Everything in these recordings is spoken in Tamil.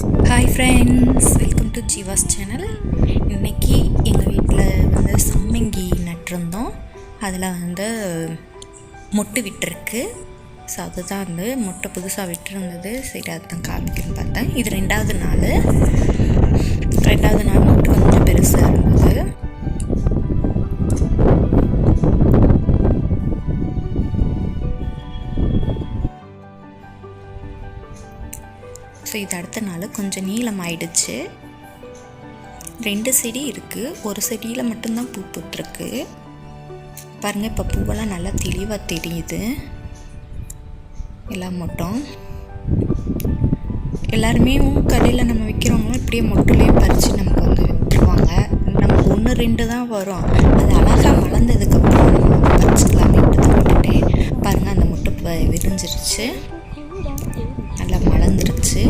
Hi friends, welcome to Jeeva's channel. இன்றைக்கி எங்கள் வீட்டில் சம்மங்கி நட்டிருந்தோம். அதில் மொட்டு விட்டுருக்கு. ஸோ அதுதான் மொட்டை புதுசாக விட்டுருந்தது. சரி, அதுதான் காமிக்கிறேன்னு பார்த்தேன். இது ரெண்டாவது நாள் மொட்டு கொஞ்சம் பெருசாக இருந்தது. ஸோ இது அடுத்த நாள் கொஞ்சம் நீளம் ஆயிடுச்சு. 2 செடி இருக்குது. ஒரு செடியில் மட்டும்தான் பூ பூத்துருக்கு. பாருங்கள், இப்போ பூவெல்லாம் நல்லா தெளிவாக தெரியுது. எல்லாம் மொட்டும் எல்லாருமே கடையில் நம்ம விற்கிறவங்களும் இப்படியே மொட்டுலேயே பறித்து நமக்கு விட்டுருவாங்க. நமக்கு 1-2 தான் வரும். அது அழகாக வளர்ந்ததுக்கப்புறம் நம்ம பறிச்சுக்கலாமேட்டு தான் விட்டுட்டேன். பாருங்கள், அந்த மொட்டு விரிஞ்சிருச்சு, நல்லா மலர்ந்துருச்சு.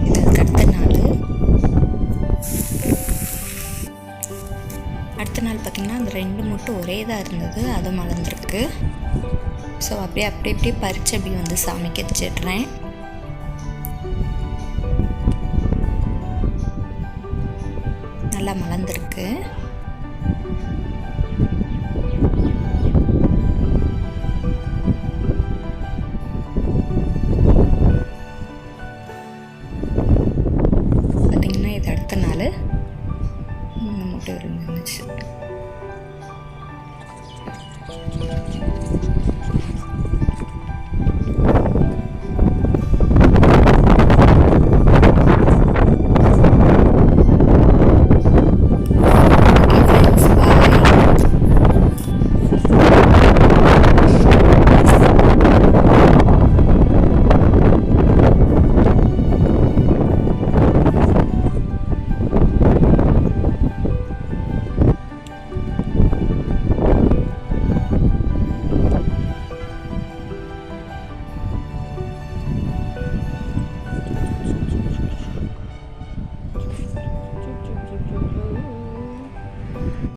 இதுக்கு அடுத்த நாள் பார்த்திங்கன்னா அந்த 2 மொட்டு ஒரே தான் இருந்தது, அது மலர்ந்துருக்கு. ஸோ அப்படியே பறித்து அப்படி சாமிக்கு வச்சிடுறேன். நல்லா மலர்ந்துருக்கு.